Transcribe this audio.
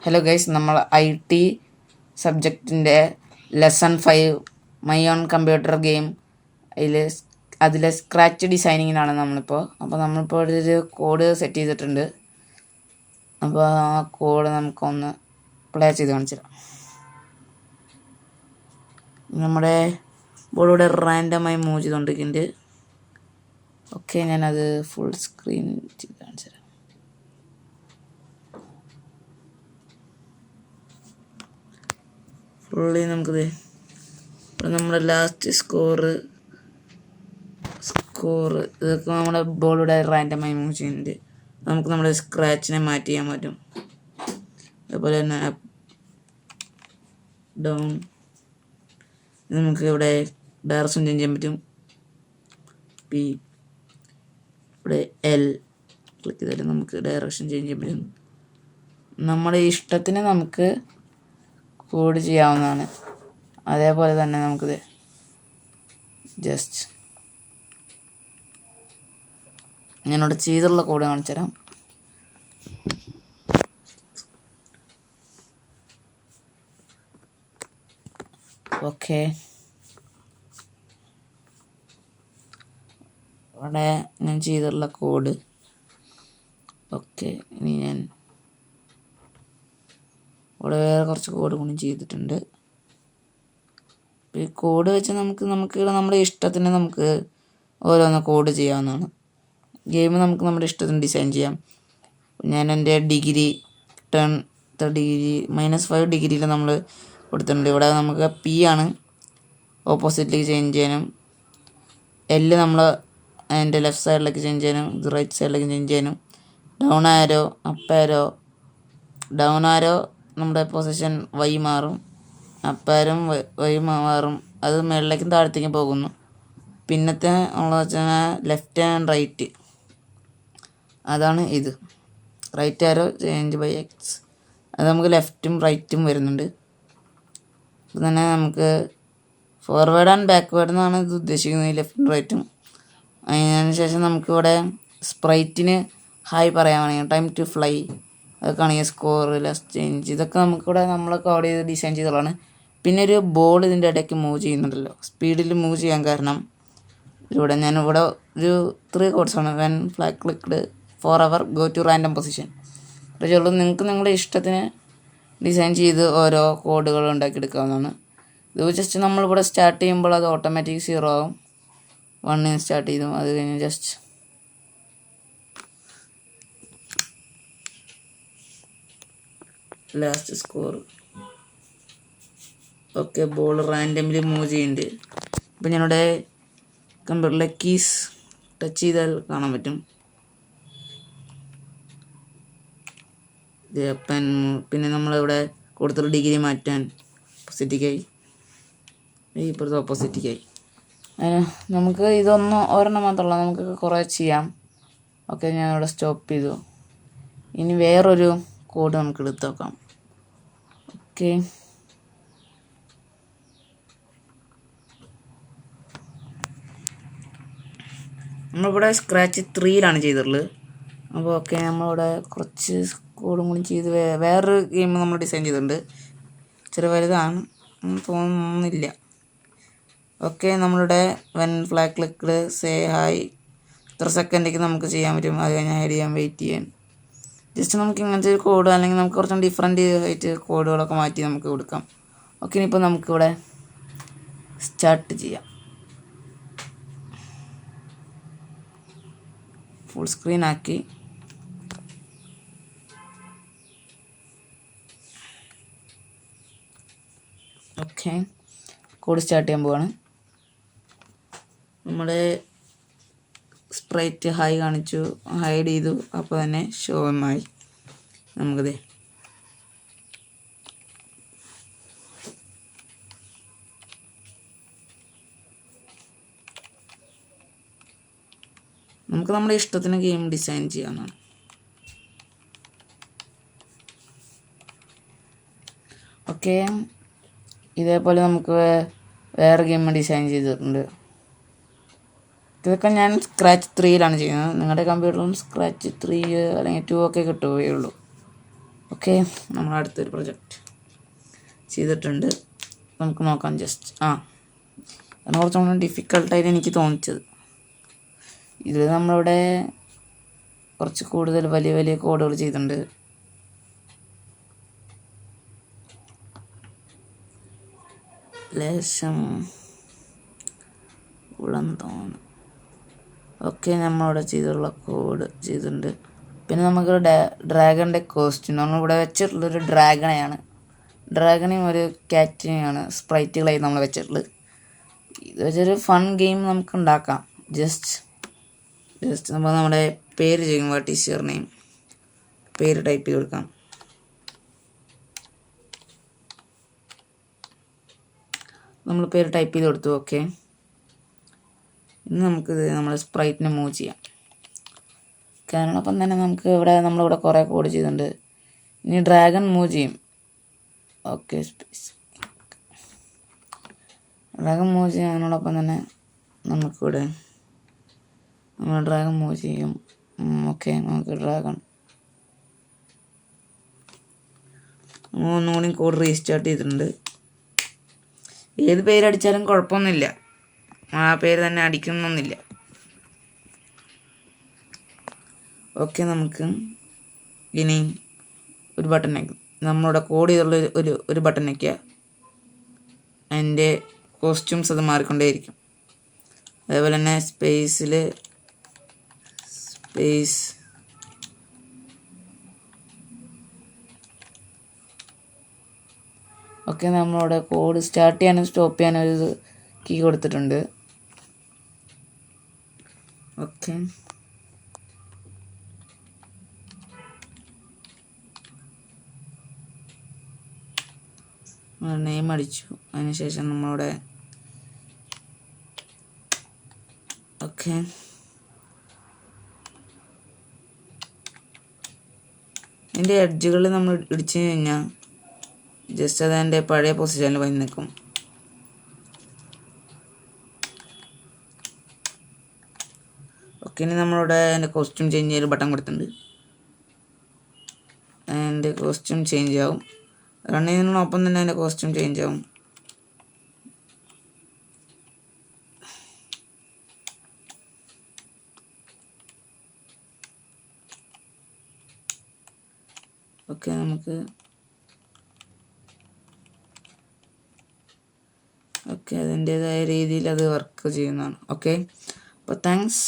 Hello guys, നമ്മൾ IT സബ്ജക്റ്റിൻ്റെ lesson 5 my own computer game അതിലെ സ്ക്രാച്ച് ഡിസൈനിങ്ങിനാണ് നമ്മളിപ്പോൾ. അപ്പോൾ നമ്മളിപ്പോൾ ഒരു കോഡ് സെറ്റ് ചെയ്തിട്ടുണ്ട്. അപ്പോൾ ആ കോഡ് നമുക്കൊന്ന് പ്ലേ ചെയ്ത് കാണിച്ചു തരാം. നമ്മുടെ ബോർഡിലൂടെ റാൻഡമായി മൂവ് ചെയ്തുകൊണ്ടിരിക്കുന്നുണ്ട്. ഓക്കെ, ഞാനത് ഫുൾ സ്ക്രീൻ ചെയ്ത് കാണിച്ചു തരാം. ഫുള്ളി നമുക്കിത് ഇവിടെ നമ്മുടെ ലാസ്റ്റ് സ്കോർ ഇതൊക്കെ നമ്മുടെ ബോർഡിലൂടെ റാൻഡമായി മൂവ് ചെയ്യുന്നുണ്ട്. നമുക്ക് നമ്മുടെ സ്ക്രാച്ചിനെ മാറ്റി ചെയ്യാൻ പറ്റും. അതുപോലെ തന്നെ അപ്പ് ഡൗൺ നമുക്ക് ഇവിടെ ഡയറക്ഷൻ ചേഞ്ച് ചെയ്യാൻ പറ്റും. പി ഇവിടെ L ക്ലിക്ക് ചെയ്തിട്ട് നമുക്ക് ഡയറക്ഷൻ ചേഞ്ച് ചെയ്യാൻ പറ്റും. നമ്മുടെ ഇഷ്ടത്തിന് നമുക്ക് കോഡ് ചെയ്യാവുന്നതാണ്. അതേപോലെ തന്നെ നമുക്കിത് ജസ്റ്റ് ഞാനിവിടെ ചെയ്തുള്ള കോഡ് കാണിച്ചു തരാം. ഓക്കെ, ഇവിടെ ഞാൻ ചെയ്തിട്ടുള്ള കോഡ്. ഓക്കെ, ഇനി ഞാൻ ഇവിടെ വേറെ കുറച്ച് കോഡ് കൂടി ചെയ്തിട്ടുണ്ട്. ഈ കോഡ് വെച്ച് നമുക്ക് നമ്മുടെ ഇഷ്ടത്തിന് നമുക്ക് ഓരോന്ന് കോഡ് ചെയ്യാവുന്നതാണ്. ഗെയിം നമുക്ക് നമ്മുടെ ഇഷ്ടത്തിന് ഡിസൈൻ ചെയ്യാം. ഞാൻ എൻ്റെ ഡിഗ്രി ഡിഗ്രി -5 ഡിഗ്രിയിൽ നമ്മൾ കൊടുത്തിട്ടുണ്ട്. ഇവിടെ നമുക്ക് P ആണ് ഓപ്പോസിറ്റിലേക്ക് ചേഞ്ച് ചെയ്യാനും, L നമ്മൾ അതിൻ്റെ ലെഫ്റ്റ് സൈഡിലേക്ക് ചേഞ്ച് ചെയ്യാനും, ഇത് റൈറ്റ് സൈഡിലേക്ക് ചേഞ്ച് ചെയ്യാനും, ഡൗൺ ആരോ അപ്പ് ആരോ, ഡൗൺ ആരോ നമ്മുടെ പൊസിഷൻ Y മാറും, അപ്പാരും Y മാറും, അത് മുകളിലേക്കും താഴത്തേക്കും പോകുന്നു. പിന്നത്തെ നമ്മൾ വെച്ചാൽ ലെഫ്റ്റ് ആൻഡ് റൈറ്റ്, അതാണ് ഇത്. Right arrow change by X, അത് നമുക്ക് ലെഫ്റ്റും റൈറ്റും വരുന്നുണ്ട്. ഇത് തന്നെ നമുക്ക് ഫോർവേഡ് ആൻഡ് ബാക്ക്വേർഡ് എന്നാണ് ഇത് ഉദ്ദേശിക്കുന്നത്, ലെഫ്റ്റും റൈറ്റും. അതിന് ശേഷം നമുക്കിവിടെ സ്പ്രൈറ്റിന് ഹായ് പറയാനാണെങ്കിൽ ടൈം ടു ഫ്ലൈ, അതൊക്കെ ആണെങ്കിൽ സ്കോർ ലെസ് ചേഞ്ച്, ഇതൊക്കെ നമുക്കിവിടെ നമ്മൾ കോഡ് ചെയ്ത് ഡിസൈൻ ചെയ്തതാണ്. പിന്നെ ഒരു ബോൾ ഇതിൻ്റെ ഇടയ്ക്ക് മൂവ് ചെയ്യുന്നുണ്ടല്ലോ, സ്പീഡിൽ മൂവ് ചെയ്യാൻ കാരണം ഞാനിവിടെ ഒരു 3 കോഡ്സാണ്. When flag clicked, forever, go to random position. പക്ഷേ നിങ്ങൾക്ക് നിങ്ങളുടെ ഇഷ്ടത്തിന് ഡിസൈൻ ചെയ്ത് ഓരോ കോഡുകൾ ഉണ്ടാക്കിയെടുക്കാവുന്നതാണ്. ഇത് ജസ്റ്റ് നമ്മളിവിടെ സ്റ്റാർട്ട് ചെയ്യുമ്പോൾ അത് ഓട്ടോമാറ്റിക് 0 ആവും. 1 സ്റ്റാർട്ട് ചെയ്തു, അത് കഴിഞ്ഞ് just last score. Okay, ball randomly move ചെയ്യുന്നുണ്ട്. ഇപ്പം ഞാനിവിടെ കമ്പ്യൂട്ടറിലെ കീസ് ടച്ച് ചെയ്താൽ കാണാൻ പറ്റും. പിന്നെ നമ്മളിവിടെ കൊടുത്തുള്ള ഡിഗ്രി മാറ്റാൻ ഓപ്പോസിറ്റിക്കായി, ഇപ്പോഴത്തെ ഓപ്പോസിറ്റിക്കായി. നമുക്ക് ഇതൊന്നും ഒരെണ്ണം മാത്രമല്ല, നമുക്ക് കുറേ ചെയ്യാം. ഓക്കെ, ഞാനിവിടെ സ്റ്റോപ്പ് ചെയ്തു. ഇനി വേറൊരു കോഡ് നമുക്ക് എടുത്ത് നോക്കാം. ഓക്കെ, നമ്മളിവിടെ സ്ക്രാച്ച് 3ലാണ് ചെയ്തിട്ടുള്ളത്. അപ്പോൾ ഓക്കെ, നമ്മളിവിടെ കുറച്ച് കോഡും കൂടി ചെയ്ത് വേറൊരു ഗെയിം നമ്മൾ ഡിസൈൻ ചെയ്തിട്ടുണ്ട്. ചെറിയ വലുതാണ് തോന്നുന്നില്ല. ഓക്കെ, നമ്മളിവിടെ when flag clicked, say hi, ഇത്ര സെക്കൻഡേക്ക് നമുക്ക് ചെയ്യാൻ പറ്റും. അത് കഴിഞ്ഞാൽ ഹൈഡ് ചെയ്യാൻ, വെയിറ്റ് ചെയ്യാൻ. ജസ്റ്റ് നമുക്ക് ഇങ്ങനത്തെ ഒരു കോഡ്, അല്ലെങ്കിൽ നമുക്ക് കുറച്ചും ഡിഫറെൻറ്റ് ആയിട്ട് കോഡുകളൊക്കെ മാറ്റി നമുക്ക് കൊടുക്കാം. ഓക്കെ, ഇനിയിപ്പോൾ നമുക്കിവിടെ സ്റ്റാർട്ട് ചെയ്യാം. ഫുൾ സ്ക്രീൻ ആക്കി. ഓക്കെ, കോഡ് സ്റ്റാർട്ട് ചെയ്യാൻ പോവാണ്. നമ്മുടെ സ്പ്രൈറ്റ് ഹായ് കാണിച്ചു, ഹൈഡ് ചെയ്തു, അപ്പോൾ തന്നെ ഷോമായി. നമുക്ക് നമ്മുടെ ഇഷ്ടത്തിന് ഗെയിം ഡിസൈൻ ചെയ്യാവുന്നതാണ്. ഓക്കെ, ഇതേപോലെ നമുക്ക് വേറെ ഗെയിം ഡിസൈൻ ചെയ്തിട്ടുണ്ട്. ഇതൊക്കെ ഞാൻ സ്ക്രാച്ച് 3ലാണ് ചെയ്യുന്നത്. നിങ്ങളുടെ കമ്പ്യൂട്ടറിലും സ്ക്രാച്ച് 3 അല്ലെങ്കിൽ 2 ഒക്കെ കിട്ടുകയുള്ളൂ. ഓക്കെ, നമ്മൾ അടുത്തൊരു പ്രൊജക്റ്റ് ചെയ്തിട്ടുണ്ട്. നമുക്ക് നോക്കാം ജസ്റ്റ്. അതിന് കുറച്ചുകൂടി ഡിഫിക്കൽട്ടായിട്ട് എനിക്ക് തോന്നിച്ചത്. ഇതിൽ നമ്മളിവിടെ കുറച്ച് കൂടുതൽ വലിയ വലിയ കോഡുകൾ ചെയ്തിട്ടുണ്ട്. ലേശം ഉള്ളം തോന്നുന്നു. ഓക്കെ, നമ്മളിവിടെ ചെയ്തിട്ടുള്ള കോഡ് ചെയ്തിട്ടുണ്ട്. പിന്നെ നമുക്ക് ഡ്രാഗണിൻ്റെ കോസ്റ്റ്യൂം നമ്മളിവിടെ വെച്ചിട്ടുള്ളൊരു ഡ്രാഗണെയാണ്. ഡ്രാഗണെയും ഒരു ക്യാറ്റിനെയാണ് സ്പ്രൈറ്റുകളായി നമ്മൾ വെച്ചിട്ടുള്ളത്. ഇത് വെച്ചൊരു ഫൺ ഗെയിം നമുക്ക് ഉണ്ടാക്കാം. ജസ്റ്റ് നമ്മൾ നമ്മുടെ പേര് ചെയ്യും. വാട്ട് ഈസ് യുവർ നെയിം, പേര് ടൈപ്പ് ചെയ്ത് കൊടുക്കാം. നമ്മൾ പേര് ടൈപ്പ് ചെയ്ത് കൊടുത്തു. ഓക്കെ, ഇനി നമുക്കിത് നമ്മുടെ സ്പ്രൈറ്റിനെ മൂവ് ചെയ്യാം. കാരണം അപ്പം തന്നെ നമുക്ക് നമ്മളിവിടെ കുറേ കോഡ് ചെയ്തിട്ടുണ്ട്. ഇനി ഡ്രാഗൺ മൂവ് ചെയ്യും. ഓക്കെ, ഡ്രാഗൺ മൂവ് ചെയ്യാനോടൊപ്പം തന്നെ നമുക്കിവിടെ നമ്മൾ ഡ്രാഗൺ മൂവ് ചെയ്യും. ഓക്കെ, നമുക്ക് ഡ്രാഗൺ ഒന്നുകൂടി കോഡ് റീസ്റ്റാർട്ട് ചെയ്തിട്ടുണ്ട്. ഏത് പേരടിച്ചാലും കുഴപ്പമൊന്നുമില്ല, ആ പേര് തന്നെ അടിക്കണമെന്നില്ല. ഓക്കെ, നമുക്ക് ഇനി ഒരു ബട്ടൺ വയ്ക്കും. നമ്മളിവിടെ കോഡ് ചെയ്തുള്ള ഒരു ബട്ടൺ വയ്ക്കുക. അതിൻ്റെ കോസ്റ്റ്യൂംസ് അത് മാറിക്കൊണ്ടേയിരിക്കും. അതേപോലെ തന്നെ സ്പേസ് ഓക്കെ, നമ്മളിവിടെ കോഡ് സ്റ്റാർട്ട് ചെയ്യാനും സ്റ്റോപ്പ് ചെയ്യാനും ഒരു കീ കൊടുത്തിട്ടുണ്ട്. ഓക്കെ, നെയിം അടിച്ചു. അതിനുശേഷം നമ്മളിവിടെ ഓക്കെ ഇതിൻ്റെ എഡ്ജുകൾ നമ്മൾ ഇടിച്ചു കഴിഞ്ഞാൽ ജസ്റ്റ് അത് എൻ്റെ പഴയ പൊസിഷനിൽ വന്ന് നിൽക്കും. ഓക്കെ, ഇനി നമ്മളിവിടെ എൻ്റെ കോസ്റ്റ്യൂം ചേഞ്ച് ചെയ്യാൻ ബട്ടൺ കൊടുത്തിട്ടുണ്ട്. എൻ്റെ കോസ്റ്റ്യൂം ചേഞ്ച് ആവും. റൺ ചെയ്യുന്നതിനൊപ്പം തന്നെ എൻ്റെ കോസ്റ്റ്യൂം ചേഞ്ച് ആവും. ഓക്കെ, നമുക്ക് അതിൻ്റേതായ രീതിയിൽ അത് വർക്ക് ചെയ്യുന്നതാണ്. ഓക്കെ, അപ്പോൾ താങ്ക്സ്.